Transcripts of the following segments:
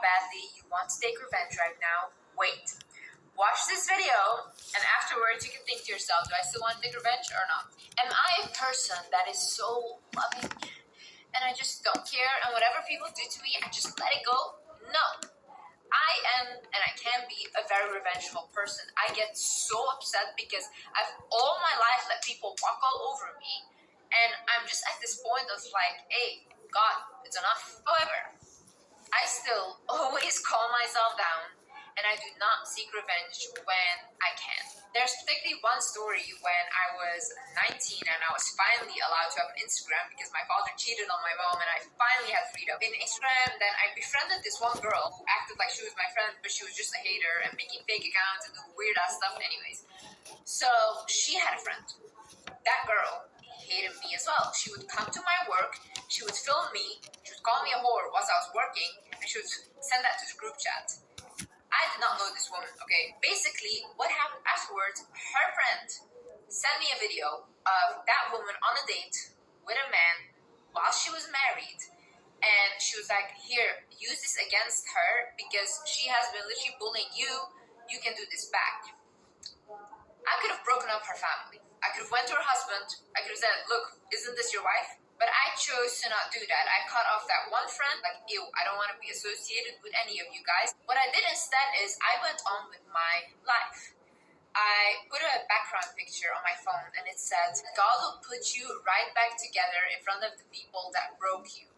badly you want to take revenge right now, wait. Watch this video, and afterwards you can think to yourself, do I still want to take revenge or not? Am I a person that is so loving and I just don't care, and whatever people do to me, I just let it go? No. I am, and I can be, a very revengeful person. I get so upset because I've all my life let people walk all over me, and I'm just at this point of like, hey, God, it's enough. However, I still always calm myself down, and I do not seek revenge when I can. There's particularly one story when I was 19 and I was finally allowed to have an Instagram because my father cheated on my mom and I finally had freedom. In Instagram, then I befriended this one girl who acted like she was my friend, but she was just a hater and making fake accounts and doing weird ass stuff anyways. So she had a friend. That girl hated me as well. She would come to my work, she would film me, she would call me a whore whilst I was working, and she would send that to the group chat. I did not know this woman, okay? Basically, what happened afterwards, her friend sent me a video of that woman on a date with a man while she was married. And she was like, here, use this against her because she has been literally bullying you. You can do this back. I could have broken up her family. I could have went to her husband. I could have said, look, isn't this your wife? But I chose to not do that. I cut off that one friend, like, ew, I don't want to be associated with any of you guys. What I did instead is I went on with my life. I put a background picture on my phone and it said, God will put you right back together in front of the people that broke you.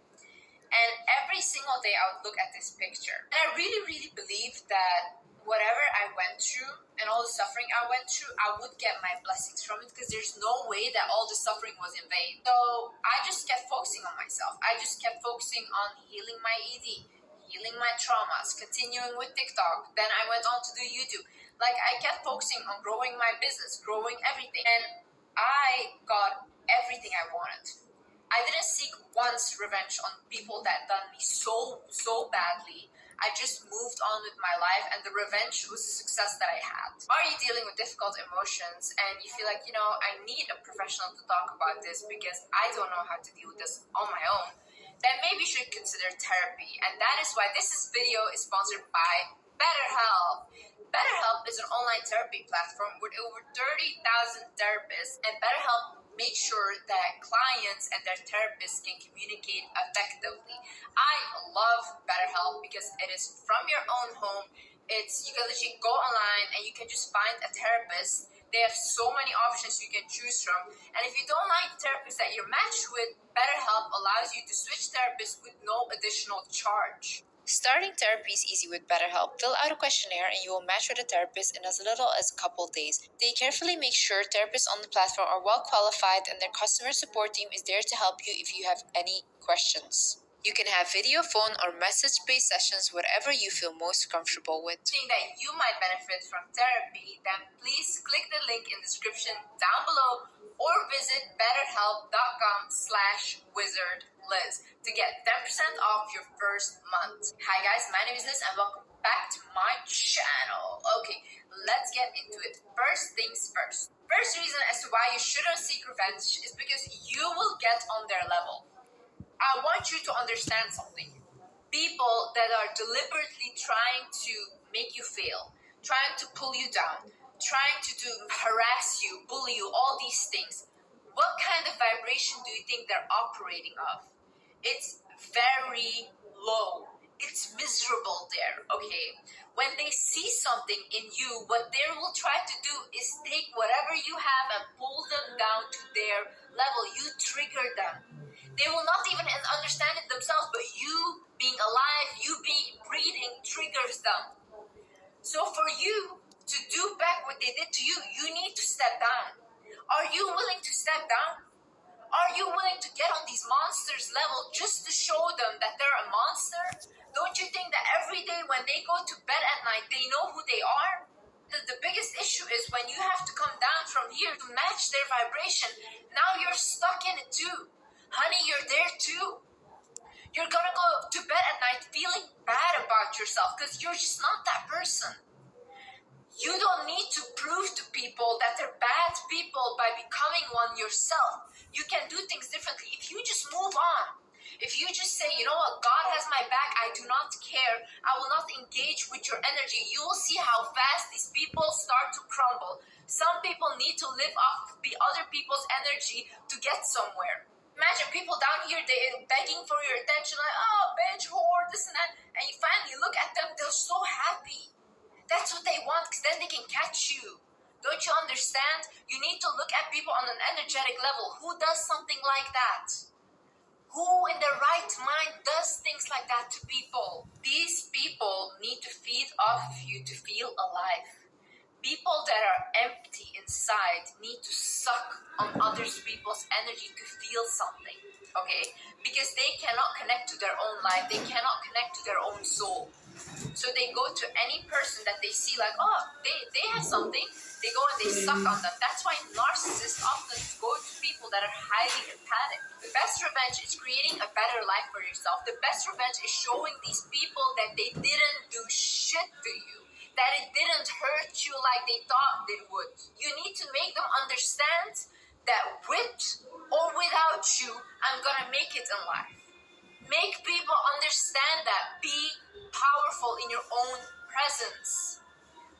And every single day I would look at this picture. And I really, really believed that whatever I went through and all the suffering I went through, I would get my blessings from it because there's no way that all the suffering was in vain. So I just kept focusing on myself. I just kept focusing on healing my ED, healing my traumas, continuing with TikTok. Then I went on to do YouTube. Like, I kept focusing on growing my business, growing everything. And I got everything I wanted. I didn't seek once revenge on people that done me so badly. I just moved on with my life, and the revenge was a success that I had. Are you dealing with difficult emotions and you feel like, I need a professional to talk about this because I don't know how to deal with this on my own? Then maybe you should consider therapy. And that is why this video is sponsored by BetterHelp. BetterHelp is an online therapy platform with over 30,000 therapists, and BetterHelp make sure that clients and their therapists can communicate effectively. I love BetterHelp because it is from your own home. You can literally go online and you can just find a therapist. They have so many options you can choose from. And if you don't like the therapist that you're matched with, BetterHelp allows you to switch therapists with no additional charge. Starting therapy is easy with BetterHelp. Fill out a questionnaire and you will match with a therapist in as little as a couple days. They carefully make sure therapists on the platform are well qualified and their customer support team is there to help you if you have any questions. You can have video, phone, or message-based sessions, whatever you feel most comfortable with. Think that you might benefit from therapy, then please click the link in the description down below or visit betterhelp.com/wizardliz to get 10% off your first month. Hi guys, my name is Liz and welcome back to my channel. Okay, let's get into it. First things first. First reason as to why you shouldn't seek revenge is because you will get on their level. I want you to understand something. People that are deliberately trying to make you fail, trying to pull you down, trying to harass you, bully you, all these things, what kind of vibration do you think they're operating off? It's very low. It's miserable there, okay? When they see something in you, what they will try to do is take whatever you have and pull them down to their level. You trigger them. They will not even understand it themselves, but you being alive, you being breathing triggers them. So for you to do back what they did to you, you need to step down. Are you willing to step down? Are you willing to get on these monsters' level just to show them that they're a monster? Don't you think that every day when they go to bed at night, they know who they are? The biggest issue is when you have to come down from here to match their vibration. Now you're stuck in it too. Honey, you're there too. You're gonna go to bed at night feeling bad about yourself because you're just not that person. You don't need to prove to people that they're bad people by becoming one yourself. You can do things differently. If you just move on, If you just say, you know what, God has my back, I do not care, I will not engage with your energy, you will see how fast these people start to crumble. Some people need to live off the other people's energy to get somewhere. Imagine people down here, they're begging for your attention, like, oh, bitch, whore, this and that. And you finally look at them, they're so happy. That's what they want, because then they can catch you. Don't you understand? You need to look at people on an energetic level. Who does something like that? Who in their right mind does things like that to people? These people need to feed off of you to feel alive. People that are empty inside need to suck on other people's energy to feel something, okay? Because they cannot connect to their own life. They cannot connect to their own soul. So they go to any person that they see like, oh, they have something. They go and they suck on them. That's why narcissists often go to people that are highly empathic. The best revenge is creating a better life for yourself. The best revenge is showing these people that they didn't do shit to you, that it didn't hurt you like they thought they would. You need to make them understand that with or without you, I'm gonna make it in life. Make people understand that. Be powerful in your own presence.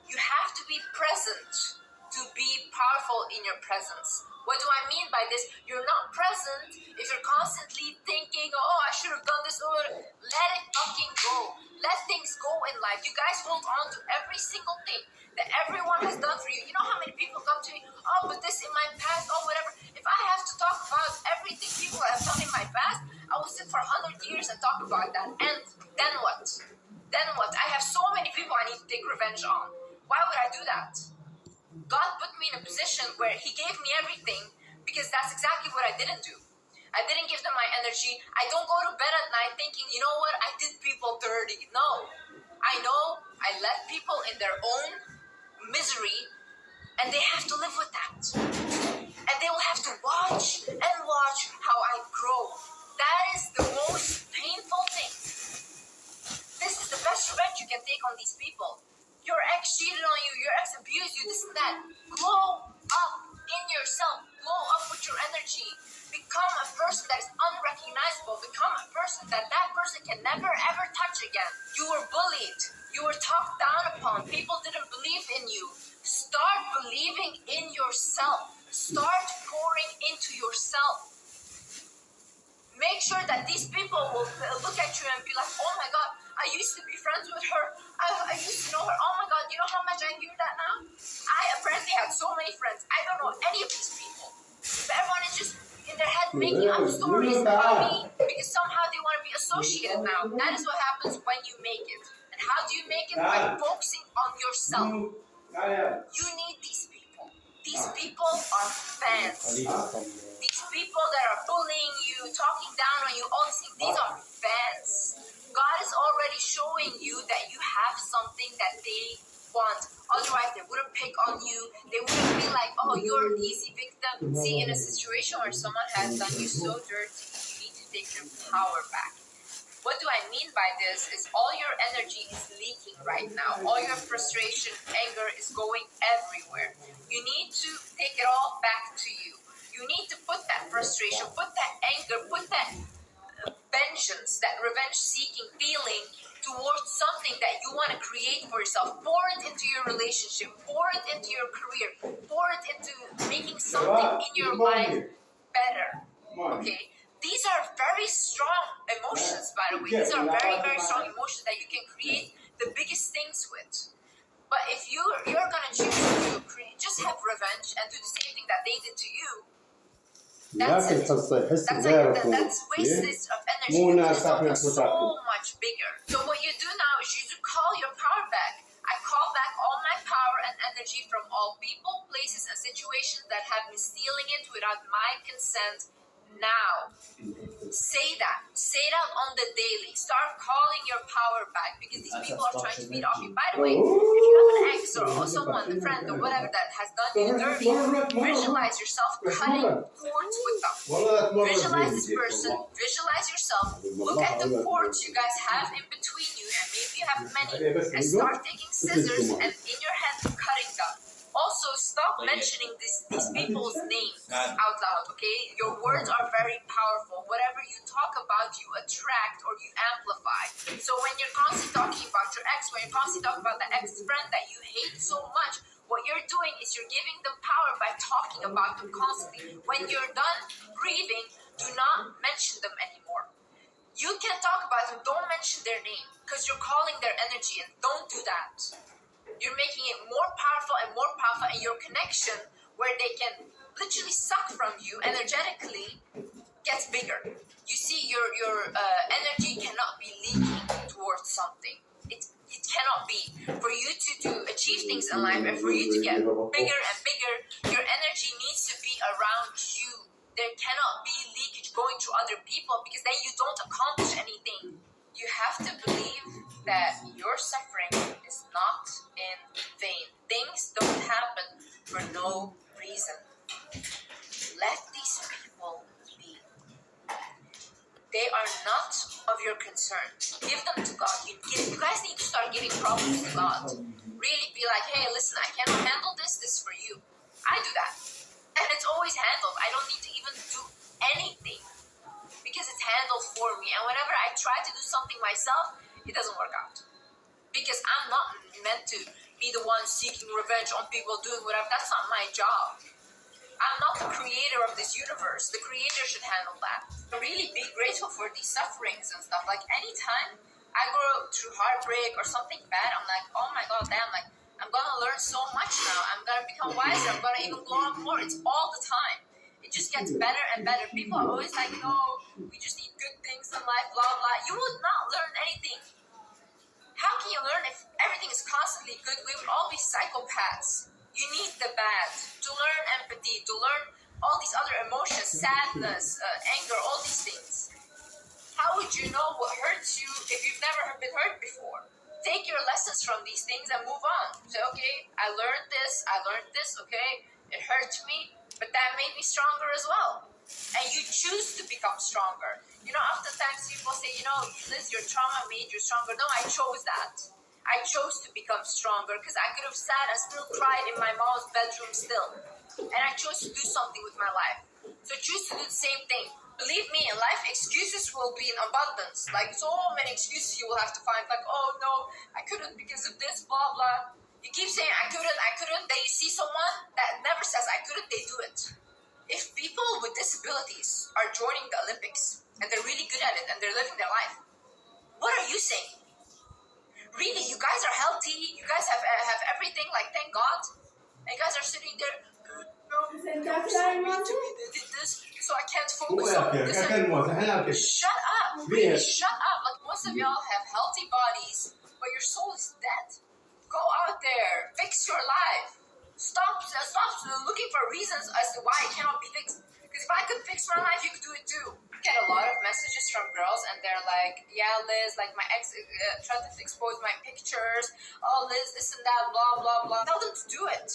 You have to be present to be powerful in your presence. What do I mean by this? You're not present if you're constantly thinking, oh, I should have done this. Oh, let it fucking go. Let things go in life. You guys hold on to every single thing that everyone has done for you. You know how many people come to me, oh, but this in my past, oh, whatever. If I have to talk about everything people have done in my past, I will sit for 100 years and talk about that. And then what? Then what? I have so many people I need to take revenge on. Why would I do that? God put me in a position where He gave me everything because that's exactly what I didn't do. I didn't give them my energy. I don't go to bed at night thinking, you know what, I did people dirty. No. I know I left people in their own misery and they have to live with that. And they will have to watch and watch how I grow. That is the most painful thing. This is the best revenge you can take on these people. Your ex cheated on you, your ex abused you, this and that. Glow up in yourself. Glow up with your energy. Become a person that is unrecognizable. Become a person that person can never ever touch again. You were bullied. You were talked down upon. People didn't believe in you. Start believing in yourself. Start pouring into yourself. Make sure that these people will look at you and be like, oh my God, I used to be friends with her. I used to know her. Oh my God, you know how much I hear that now? I apparently had so many friends. I don't know any of these people. But everyone is just in their head making up stories about me because somehow they want to be associated now. That is what happens when you make it. And how do you make it? By focusing on yourself. You need these people. These people are fans. These people that are bullying you, talking down on you, all these things, these are fans. God is already showing you that you have something that they want. Otherwise, they wouldn't pick on you. They wouldn't be like, oh, you're an easy victim. See, in a situation where someone has done you so dirty, you need to take your power back. What do I mean by this is all your energy is leaking right now. All your frustration, anger is going everywhere. You need to take it all back to you. You need to put that frustration, put that anger, put that vengeance, that revenge-seeking feeling towards something that you want to create for yourself. Pour it into your relationship. Pour it into your career. Pour it into making something in your life better. Okay? These are very strong emotions, by the way. These are very, very strong emotions that you can create the biggest things with. But if you're going to choose to create, just have revenge and do the same thing that they did to you, that's it. That's wastage of energy. You something so much bigger. So what you do now is you call your power back. I call back all my power and energy from all people, places, and situations that have been stealing it without my consent now. Say that. Say that on the daily. Start calling your power back because these people are trying to beat off you. By the way, if you have an ex or someone, a friend or whatever that has done you dirty, visualize yourself cutting cords with them. Visualize this person. Visualize yourself. Look at the cords you guys have in between you, and maybe you have many, and start taking scissors and in your hand cutting them. Also, Also, stop mentioning these people's names out loud, okay? Your words are very powerful. Whatever you talk about, you attract or you amplify. So when you're constantly talking about your ex, when you're constantly talking about the ex-friend that you hate so much, what you're doing is you're giving them power by talking about them constantly. When you're done grieving, do not mention them anymore. You can talk about them, don't mention their name, because you're calling their energy, and don't do that. You're making it more powerful, and your connection, where they can literally suck from you energetically, gets bigger. You see, your energy cannot be leaking towards something. It cannot be. For you to achieve things in life, and for you to get bigger and bigger, your energy needs to be around you. There cannot be leakage going to other people, because then you don't accomplish anything. You have to believe that your suffering is not in vain. Things don't happen for no reason. Let these people be. They are not of your concern. Give them to God. You guys need to start giving problems to God. Really be like, hey, listen, I cannot handle this. This is for you. I do that. And it's always handled. I don't need to even do anything, because it's handled for me. And whenever I try to do something myself, it doesn't work out. Because I'm not meant to be the one seeking revenge on people, doing whatever. That's not my job. I'm not the creator of this universe. The creator should handle that. Really be grateful for these sufferings and stuff. Like, anytime I go through heartbreak or something bad, I'm like, oh my God, damn, like, I'm gonna learn so much now. I'm gonna become wiser. I'm gonna even glow up more. It's all the time. It just gets better and better. People are always like, no, we just need good things in life, blah, blah. You would not learn anything. How can you learn if everything is constantly good? We would all be psychopaths. You need the bad to learn empathy, to learn all these other emotions, sadness, anger, all these things. How would you know what hurts you if you've never been hurt before? Take your lessons from these things and move on. Say, okay, I learned this, okay? It hurt me, but that made me stronger as well. And you choose to become stronger. You know, oftentimes people say, you know, Liz, your trauma made you stronger. No, I chose that. I chose to become stronger, because I could have sat and still cried in my mom's bedroom still. And I chose to do something with my life. So choose to do the same thing. Believe me, in life, excuses will be in abundance. Like, so many excuses you will have to find. Like, oh no, I couldn't because of this, blah, blah. You keep saying, I couldn't. Then you see someone that never says, I couldn't, they do it. If people with disabilities are joining the Olympics, and they're really good at it, and they're living their life, what are you saying? Really, you guys are healthy. You guys have everything. Like, thank God. And you guys are sitting there. No, they did this, so I can't focus on this. Shut up. Really, shut up. Like, most of y'all have healthy bodies, but your soul is dead. Go out there. Fix your life. Stop looking for reasons as to why it cannot be fixed. Because if I could fix my life, you could do it too. I get a lot of messages from girls, and they're like, yeah, Liz, like, my ex tried to expose my pictures. Oh, Liz, this and that, blah, blah, blah. Tell them to do it.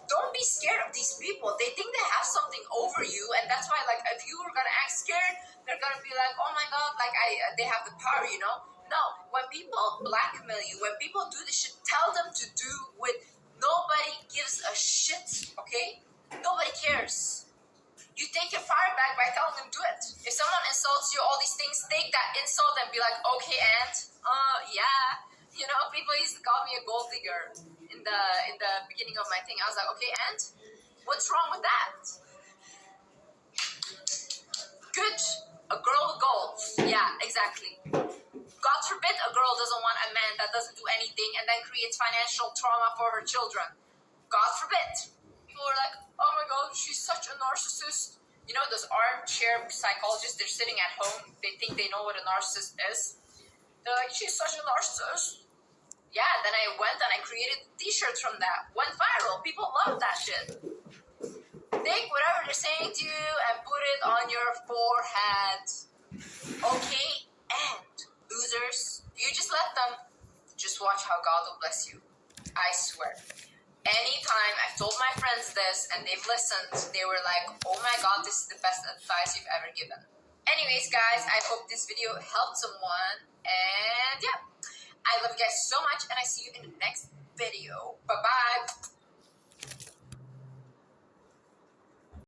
Don't be scared of these people. They think they have something over you, and that's why, like, if you were gonna act scared, they're gonna be like, oh my God, like, they have the power, you know? No, when people blackmail you, when people do this shit, tell them to do with nobody gives a shit, okay? Nobody cares. You take your fire back by telling them do it. If someone insults you, all these things, take that insult and be like, okay, aunt, yeah. You know, people used to call me a gold digger in the beginning of my thing. I was like, okay, aunt, what's wrong with that? Good. A girl with goals. Yeah, exactly. God forbid a girl doesn't want a man that doesn't do anything and then creates financial trauma for her children. God forbid. People are like, oh my God, she's such a narcissist. You know, those armchair psychologists, they're sitting at home. They think they know what a narcissist is. They're like, she's such a narcissist. Yeah, then I went and I created t-shirts from that. Went viral. People love that shit. Take whatever they're saying to you and put it on your forehead. Okay? And losers, you just let them. Just watch how God will bless you. I swear. Anytime I've told my friends this and they've listened, they were like, oh my God, this is the best advice you've ever given. Anyways, guys, I hope this video helped someone. And yeah, I love you guys so much, and I see you in the next video. Bye-bye.